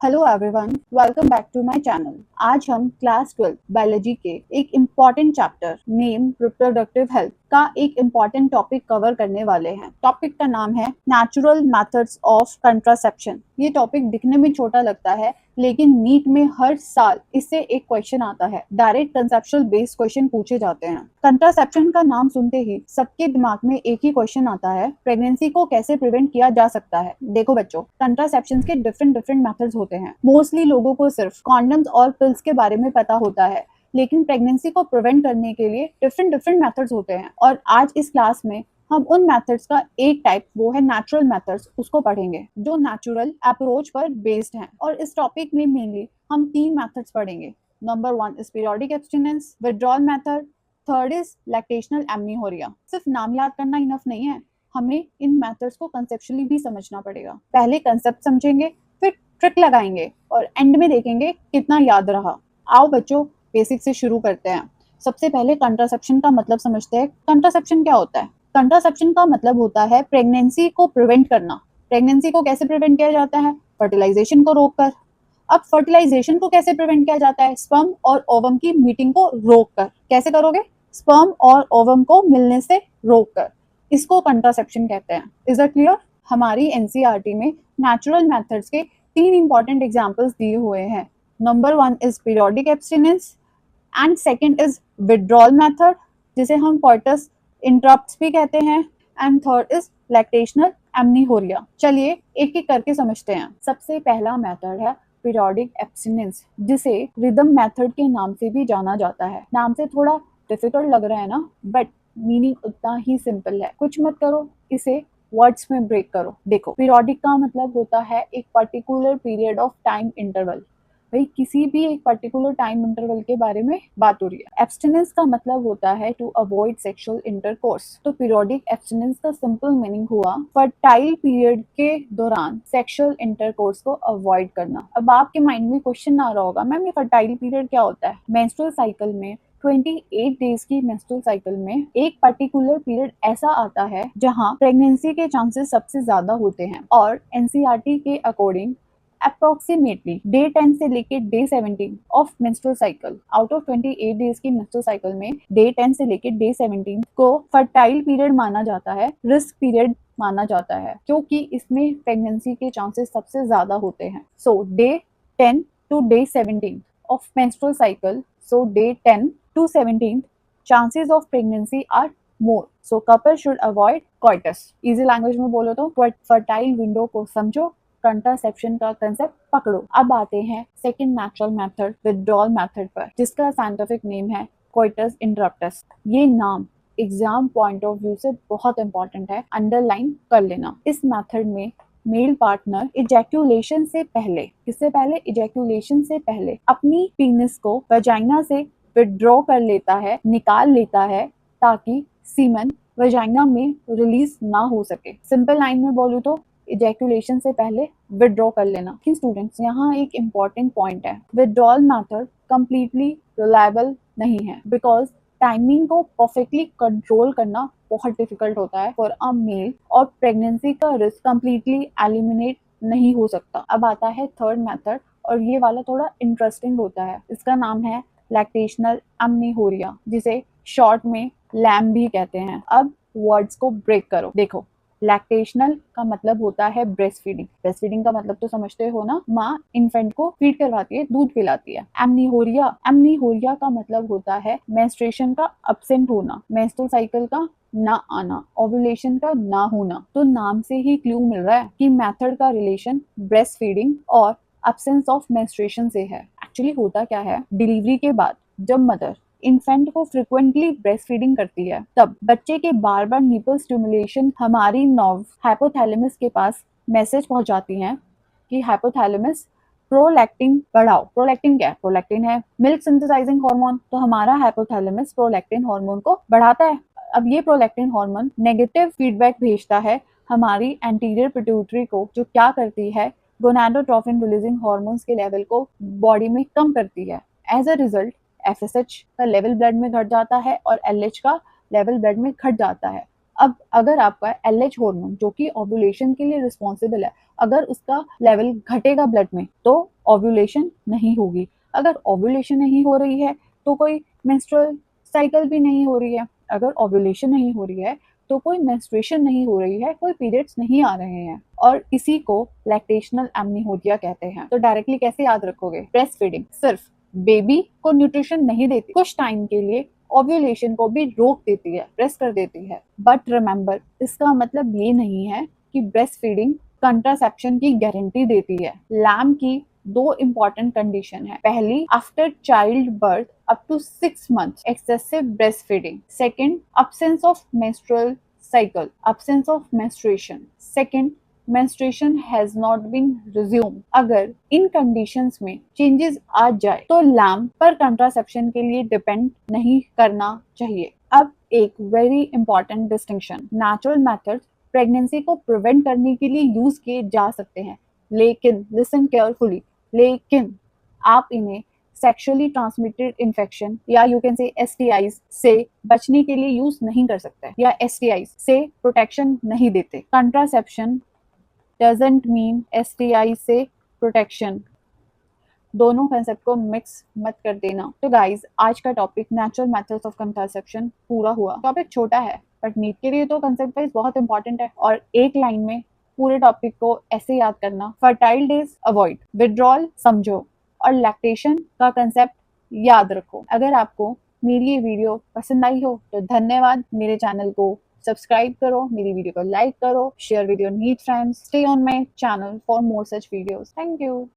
Hello everyone, welcome back to my channel. आज हम class 12 biology के एक important chapter name reproductive health का एक इम्पॉर्टेंट टॉपिक कवर करने वाले हैं। टॉपिक का नाम है नेचुरल मेथड्स ऑफ कंट्रासेप्शन। ये टॉपिक दिखने में छोटा लगता है, लेकिन नीट में हर साल इससे एक क्वेश्चन आता है। डायरेक्ट कंसेप्चुअल बेस्ड क्वेश्चन पूछे जाते हैं। कंट्रासेप्शन का नाम सुनते ही सबके दिमाग में एक ही क्वेश्चन आता है, प्रेगनेंसी को कैसे प्रिवेंट किया जा सकता है। देखो बच्चों, कंट्रासेप्शन के डिफरेंट मेथड्स होते हैं। मोस्टली लोगों को सिर्फ कॉन्डम्स और पिल्स के बारे में पता होता है, लेकिन प्रेगनेंसी को प्रिवेंट करने के लिए डिफरेंट मेथड्स होते हैं। और आज इस क्लास में हम उन मेथड्स का एक टाइप, वो है नेचुरल मेथड्स, उसको पढ़ेंगे जो नेचुरल अप्रोच पर बेस्ड हैं। और इस टॉपिक में मेनली हम 3 मेथड्स पढ़ेंगे। Number 1 is periodic abstinence, withdrawal method, third is lactational amenorrhoea. सिर्फ नाम याद करना इनफ नहीं है, हमें इन मेथड्स को कंसेप्चुअली भी समझना पड़ेगा। पहले कंसेप्ट समझेंगे, फिर ट्रिक लगाएंगे और एंड में देखेंगे कितना याद रहा। आओ बच्चों, बेसिक से शुरू करते हैं। सबसे पहले कंट्रासेप्शन का मतलब समझते हैं। कंट्रासेप्शन क्या होता है? कंट्रासेप्शन का मतलब होता है प्रेगनेंसी को प्रिवेंट करना। प्रेगनेंसी को कैसे प्रिवेंट किया जाता है? फर्टिलाइजेशन को रोककर। अब फर्टिलाइजेशन को कैसे प्रिवेंट किया जाता है? स्पर्म और ओवम की मीटिंग को रोककर। कैसे करोगे? स्पर्म और ओवम को मिलने से रोककर। इसको कंट्रासेप्शन कहते हैं। Is it clear? हमारी एनसीईआरटी में नेचुरल मेथड्स के 3 इंपॉर्टेंट एग्जांपल्स दिए हुए हैं। Number 1 is periodic abstinence and second is withdrawal method, जिसे हम कोइटस इंटरप्ट्स भी कहते हैं, एंड थर्ड इज लैक्टेशनल एमनीहोरिया। चलिए एक एक करके समझते हैं। सबसे पहला मेथड है पीरियोडिक एब्स्टिनेंस, जिसे रिदम मेथड के नाम से भी जाना जाता है। नाम से थोड़ा डिफिकल्ट लग रहा है ना, बट मीनिंग उतना ही सिंपल है। कुछ मत करो, इसे वर्ड्स में ब्रेक करो। देखो, पीरियोडिक का मतलब होता है एक particular period of time interval. भाई किसी भी एक पर्टिकुलर टाइम इंटरवल के बारे में बात हो रही है। एब्स्टिनेंस का मतलब होता है टू अवॉइड सेक्सुअल इंटरकोर्स। तो पीरियोडिक एब्स्टिनेंस का सिंपल मीनिंग हुआ फर्टाइल पीरियड के दौरान सेक्सुअल इंटरकोर्स को अवॉइड करना। अब आपके माइंड में क्वेश्चन आ रहा होगा, मैम ये फर्टाइल पीरियड क्या होता है? मेंस्ट्रुअल साइकिल में 28 डेज की मेंस्ट्रुअल साइकिल में एक पर्टिकुलर पीरियड ऐसा आता है जहां प्रेगनेंसी के चांसेस सबसे ज्यादा होते हैं। और एनसीईआरटी के अकॉर्डिंग अप्रोक्सीमेटली डे 10 से लेके day 17 of menstrual cycle, out of 28 days की मेंस्ट्रुअल साइकिल में डे 10 से लेके डे 17 को फर्टाइल पीरियड माना जाता है, रिस्क पीरियड माना जाता है, क्योंकि इसमें प्रेगनेंसी के चांसेस सबसे ज्यादा होते हैं। So day 10 to day 17 of menstrual cycle, so day 10 to 17 chances of pregnancy are more, so couple should avoid coitus। easy language में बोलो तो fertile window को समझो, कंट्रासेप्शन का कंसेप्ट पकड़ो। अब आते हैं second natural method, withdrawal method पर, जिसका साइंटिफिक नेम है कोइटस इंटरप्टस। ये नाम एग्जाम पॉइंट ऑफ व्यू से बहुत इंपॉर्टेंट है, अंडरलाइन कर लेना। इस मेथड में मेल पार्टनर इजैक्यूलेशन से पहले, किससे पहले? इजैक्यूलेशन से पहले अपनी पीनिस को वजाइना से विड्रॉ कर लेता है, निकाल लेता है, ताकि सीमन वजाइना में रिलीज ना हो सके। सिंपल लाइन में बोलूं तो इजैक्यूलेशन से पहले विड्रॉ कर लेना। कि स्टूडेंट्स, यहाँ एक इम्पॉर्टेंट पॉइंट है, विड्रॉल मेथड कंप्लीटली रिलायबल नहीं है, बिकॉज टाइमिंग को परफेक्टली कंट्रोल करना बहुत डिफिकल्ट होता है फॉर अ मेल, और प्रेगनेंसी का रिस्क कंप्लीटली एलिमिनेट नहीं हो सकता। अब आता है थर्ड मेथड, और ये वाला थोड़ा इंटरेस्टिंग होता है। इसका नाम है लैक्टेशनल एमनीहोरिया, जिसे शॉर्ट में लैम भी कहते हैं। अब वर्ड्स को ब्रेक करो। देखो, लैक्टेशनल का मतलब होता है ब्रेस्ट फीडिंग। ब्रेस्ट फीडिंग का मतलब तो समझते हो ना, माँ इन्फेंट को फीड करवाती है, दूध पिलाती है। एमनीहोरिया का मतलब होता है मेंस्ट्रुएशन का अब्सेंट होना, मेंस्ट्रुअल साइकिल का ना आना, ओव्यूलेशन का ना होना। तो नाम से ही क्लू मिल रहा है कि मेथड का रिलेशन ब्रेस्ट फीडिंग और अब्सेंस ऑफ मेंस्ट्रुएशन से है। एक्चुअली होता क्या है, डिलीवरी के बाद जब मदर इन्फेंट को फ्रिक्वेंटली ब्रेस्ट फीडिंग करती है, तब बच्चे के बार बार निपल स्टिमुलेशन हमारी नर्व हाइपोथैलेमस के पास मैसेज पहुंचाती हैं कि हाइपोथैलेमस प्रोलैक्टिन बढ़ाओ। प्रोलैक्टिन क्या है? प्रोलैक्टिन है मिल्क सिंथेसाइजिंग हार्मोन। तो हमारा हाइपोथैलेमस प्रोलैक्टिन हार्मोन को बढ़ाता है। अब ये प्रोलैक्टिन हार्मोन नेगेटिव फीडबैक भेजता है हमारी एंटीरियर पिट्यूटरी को, जो क्या करती है, गोनाडोट्रोफिन रिलीजिंग हार्मोन्स के लेवल को बॉडी में कम करती है। एज अ रिजल्ट एफएसएच का लेवल ब्लड में घट जाता है और एलएच का लेवल ब्लड में घट जाता है। अब अगर आपका LH हार्मोन जो कि ओव्यूलेशन के लिए रिस्पॉन्सिबल है, अगर उसका लेवल घटेगा ब्लड में तो ओव्यूलेशन नहीं होगी। अगर ओव्यूलेशन नहीं हो रही है तो कोई मेंस्ट्रुअल साइकिल भी नहीं हो रही है। अगर ओव्यूलेशन नहीं हो रही है तो कोई मेंस्ट्रुएशन नहीं हो रही है, कोई पीरियड्स नहीं आ रहे हैं, और इसी को लैक्टेशनल एमनियोडिया कहते हैं। तो डायरेक्टली कैसे याद रखोगे? ब्रेस्ट फीडिंग सिर्फ बेबी को न्यूट्रिशन नहीं देती, कुछ टाइम के लिए ओव्यूलेशन को भी रोक देती है, प्रेस कर देती है। बट रिमेंबर, इसका मतलब ये नहीं है कि ब्रेस्ट फीडिंग कंट्रासेप्शन की गारंटी देती है। लैम की दो इंपॉर्टेंट कंडीशन है। पहली, after child birth up to 6 months excessive breast feeding. Second, absence of menstrual cycle, absence of menstruation. Second, menstruation has not been resumed। अगर इन कंडीशंस में changes आ जाए तो लैम पर कंट्रासेप्शन के लिए डिपेंड नहीं करना चाहिए। अब एक very important distinction, natural methods pregnancy को प्रिवेंट करने के लिए यूज किए जा सकते हैं, लेकिन लिसन केयरफुली, लेकिन आप इन्हें सेक्सुअली ट्रांसमिटेड इन्फेक्शन या यू कैन से STIs से बचने के लिए यूज नहीं कर सकते, या STIs से प्रोटेक्शन नहीं देते। कंट्रासेप्शन डजंट मीन STI से प्रोटेक्शन। दोनों कंसेप्ट को मिक्स मत कर देना। तो गाइज, आज का topic natural methods of contraception पूरा हुआ। टॉपिक छोटा है बट नीट के लिए तो कंसेप्ट वाइज बहुत इंपॉर्टेंट है, और एक लाइन में पूरे टॉपिक को ऐसे याद करना: फर्टाइल डेज अवॉइड, विड्रॉल समझो, और लैक्टेशन का कंसेप्ट याद रखो। अगर आपको मेरी ये वीडियो पसंद आई हो तो धन्यवाद। मेरे चैनल को सब्सक्राइब करो, मेरी वीडियो को लाइक करो, share with your NEET friends. Stay on my channel for more such videos. Thank you.